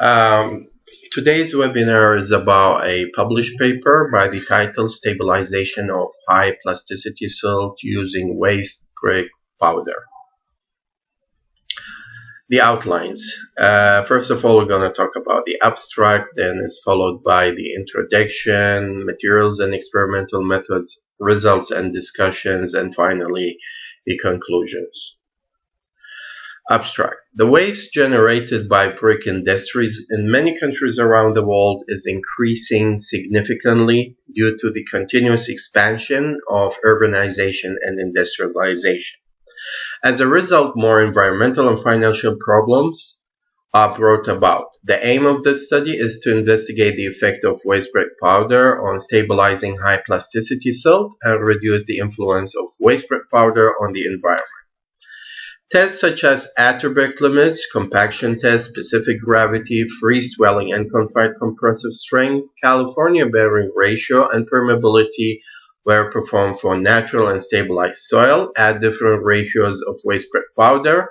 Um, Today's webinar is about a published paper by the title Stabilization of High Plasticity Silt Using Waste Brick Powder. The outlines. First of all, we're going to talk about the abstract, then is followed by the introduction, materials and experimental methods, results and discussions, and finally the conclusions. Abstract. The waste generated by brick industries in many countries around the world is increasing significantly due to the continuous expansion of urbanization and industrialization. As a result, more environmental and financial problems are brought about. The aim of this study is to investigate the effect of waste brick powder on stabilizing high plasticity silt and reduce the influence of waste brick powder on the environment. Tests such as Atterbeck limits, compaction test, specific gravity, free swelling and confined compressive strength, California bearing ratio, and permeability were performed for natural and stabilized soil at different ratios of waste brick powder,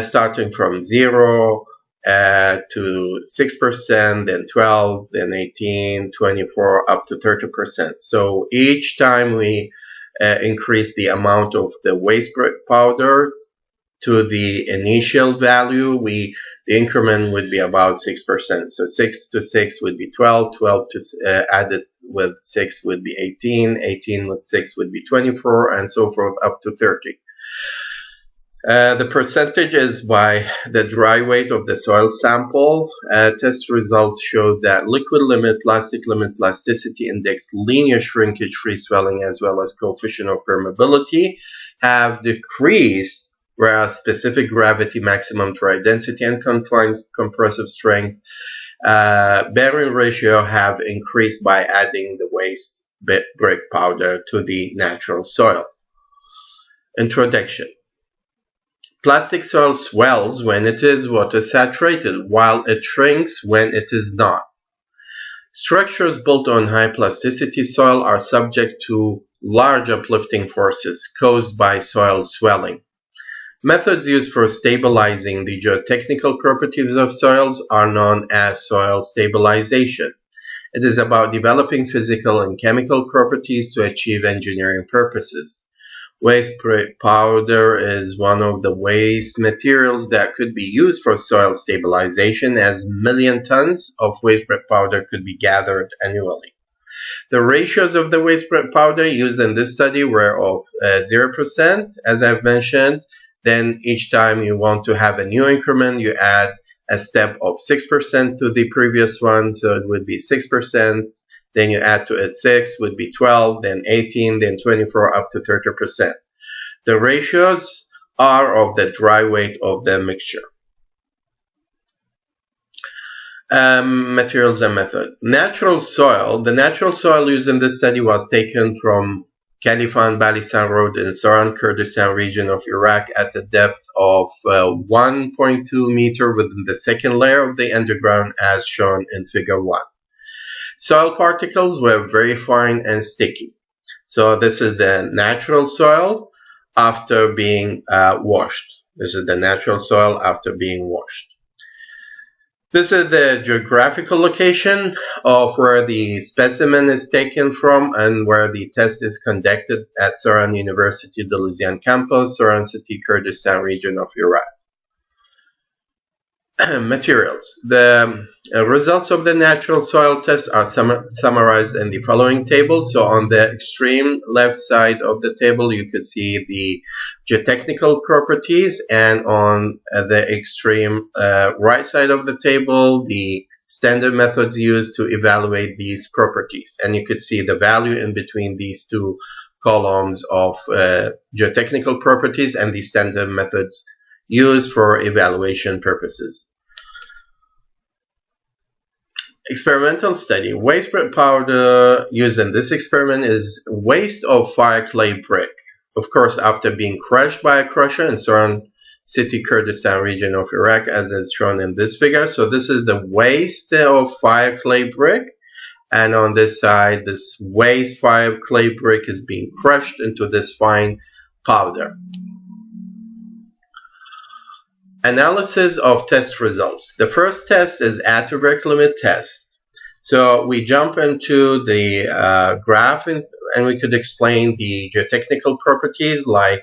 starting from 0 to 6%, then 12, then 18, 24, up to 30%. So each time we increase the amount of the waste brick powder to the initial value, the increment would be about 6%. So 6 to 6 would be 12, 12 to added with 6 would be 18, 18 with 6 would be 24, and so forth up to 30. The percentage is by the dry weight of the soil sample. Test results showed that liquid limit, plastic limit, plasticity index, linear shrinkage, free swelling, as well as coefficient of permeability have decreased, whereas specific gravity, maximum dry density, and confined compressive strength bearing ratio have increased by adding the waste brick powder to the natural soil. Introduction. Plastic soil swells when it is water saturated, while it shrinks when it is not. Structures built on high plasticity soil are subject to large uplifting forces caused by soil swelling. Methods used for stabilizing the geotechnical properties of soils are known as soil stabilization. It is about developing physical and chemical properties to achieve engineering purposes. Waste brick powder is one of the waste materials that could be used for soil stabilization, as million tons of waste brick powder could be gathered annually. The ratios of the waste brick powder used in this study were of 0%, as I've mentioned. Then each time you want to have a new increment, you add a step of 6% to the previous one, so it would be 6%. Then you add to it 6, would be 12, then 18, then 24, up to 30%. The ratios are of the dry weight of the mixture. Materials and method. Natural soil. The natural soil used in this study was taken from Khalifan Balistan Road in Saran, Kurdistan region of Iraq at a depth of 1.2 meter within the second layer of the underground, as shown in figure 1. Soil particles were very fine and sticky. So this is the natural soil after being washed. This is the natural soil after being washed. This is the geographical location of where the specimen is taken from and where the test is conducted at Saran University Dilizian campus, Saran City, Kurdistan region of Iraq. Materials. The results of the natural soil test are summarized in the following table. So on the extreme left side of the table, you could see the geotechnical properties, and on the extreme right side of the table, the standard methods used to evaluate these properties. And you could see the value in between these two columns of geotechnical properties and the standard methods used for evaluation purposes. Experimental study. Waste brick powder used in this experiment is waste of fire clay brick. Of course, after being crushed by a crusher in Saran City, Kurdistan region of Iraq, as is shown in this figure. So this is the waste of fire clay brick. And on this side, this waste fire clay brick is being crushed into this fine powder. Analysis of test results. The first test is attribute limit test. So we jump into the graph and we could explain the geotechnical properties like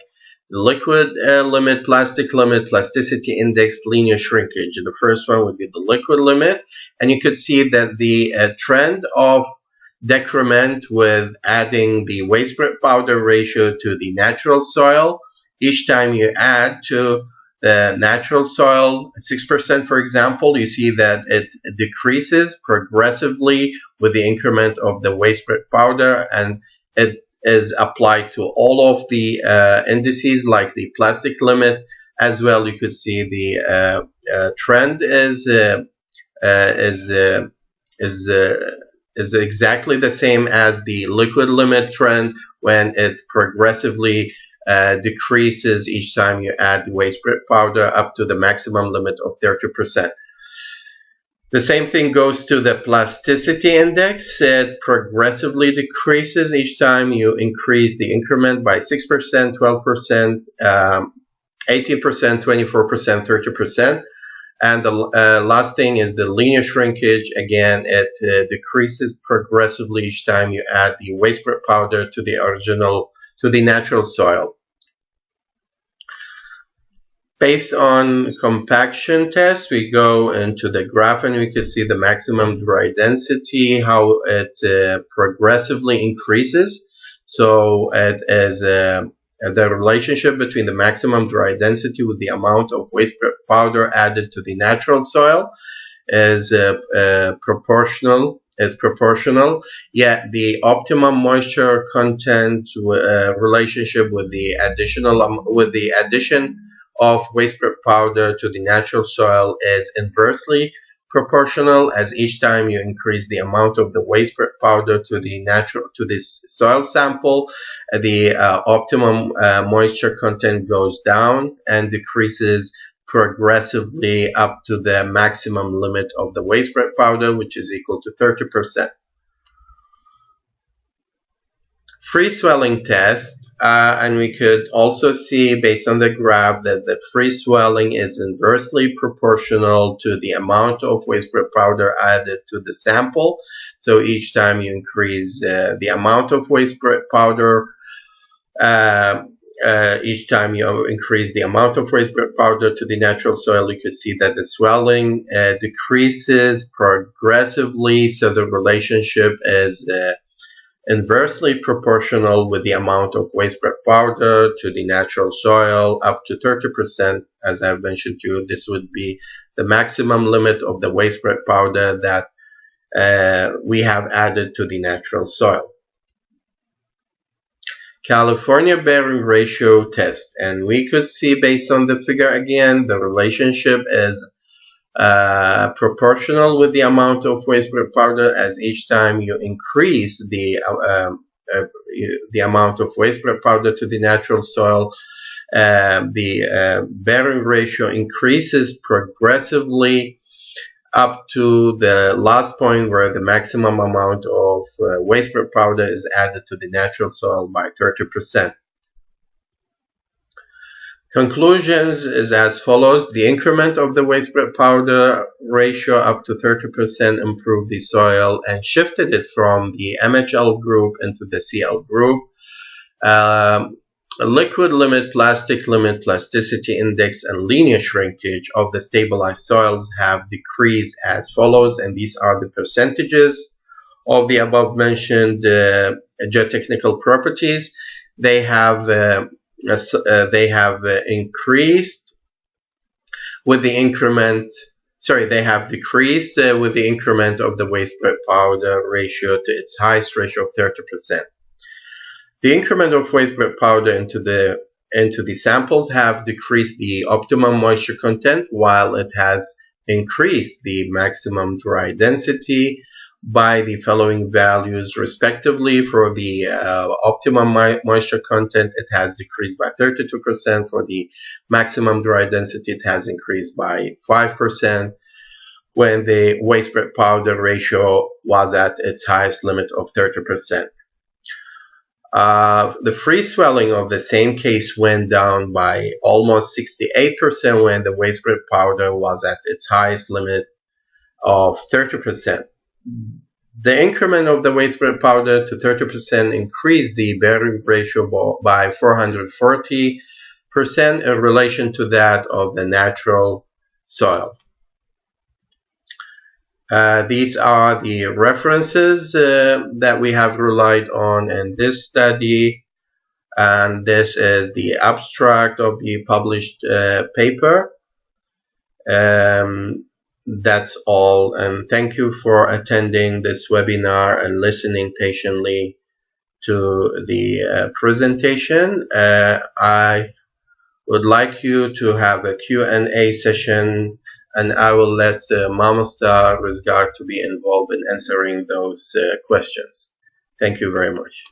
the liquid limit, plastic limit, plasticity index, linear shrinkage. The first one would be the liquid limit, and you could see that the trend of decrement with adding the waste brick powder ratio to the natural soil. Each time you add to the natural soil 6%, for example, you see that it decreases progressively with the increment of the waste brick powder, and it is applied to all of the indices like the plastic limit as well. You could see the trend is is uh, is exactly the same as the liquid limit trend when it progressively decreases each time you add the waste brick powder up to the maximum limit of 30%. The same thing goes to the plasticity index. It progressively decreases each time you increase the increment by 6%, 12%, 18%, 24%, 30%. And the last thing is the linear shrinkage. Again, it decreases progressively each time you add the waste brick powder to the natural soil. Based on compaction test, we go into the graph and we can see the maximum dry density, how it progressively increases. So it is the relationship between the maximum dry density with the amount of waste brick powder added to the natural soil is proportional. Yet the optimum moisture content relationship with the addition of waste brick powder to the natural soil is inversely proportional, as each time you increase the amount of the waste brick powder to this soil sample, the optimum moisture content goes down and decreases progressively up to the maximum limit of the waste brick powder, which is equal to 30%. Free swelling test, and we could also see based on the graph that the free swelling is inversely proportional to the amount of waste brick powder added to the sample. So each time you increase the amount of waste brick powder, each time you increase the amount of waste brick powder to the natural soil, you could see that the swelling decreases progressively. So the relationship is inversely proportional with the amount of waste brick powder to the natural soil up to 30%. As I've mentioned to you, this would be the maximum limit of the waste brick powder that we have added to the natural soil. California bearing ratio test, and we could see based on the figure again, the relationship is proportional with the amount of waste brick powder, as each time you increase the amount of waste brick powder to the natural soil, the bearing ratio increases progressively up to the last point where the maximum amount of waste brick powder is added to the natural soil by 30%. Conclusions is as follows. The increment of the waste brick powder ratio up to 30% improved the soil and shifted it from the MHL group into the CL group. Liquid limit, plastic limit, plasticity index, and linear shrinkage of the stabilized soils have decreased as follows, and these are the percentages of the above mentioned geotechnical properties. They have increased with the increment. They have decreased with the increment of the waste brick powder ratio to its highest ratio of 30%. The increment of waste brick powder into the samples have decreased the optimum moisture content, while it has increased the maximum dry density by the following values respectively. For the optimum moisture content, it has decreased by 32%. For the maximum dry density, it has increased by 5% when the waste brick powder ratio was at its highest limit of 30%. The free swelling of the same case went down by almost 68% when the waste grade powder was at its highest limit of 30%. The increment of the waste grade powder to 30% increased the bearing ratio by 440% in relation to that of the natural soil. These are the references that we have relied on in this study, and this is the abstract of the published paper. That's all, and thank you for attending this webinar and listening patiently to the presentation. I would like you to have a Q&A session, and I will let Mamosta Rizgar to be involved in answering those questions. Thank you very much.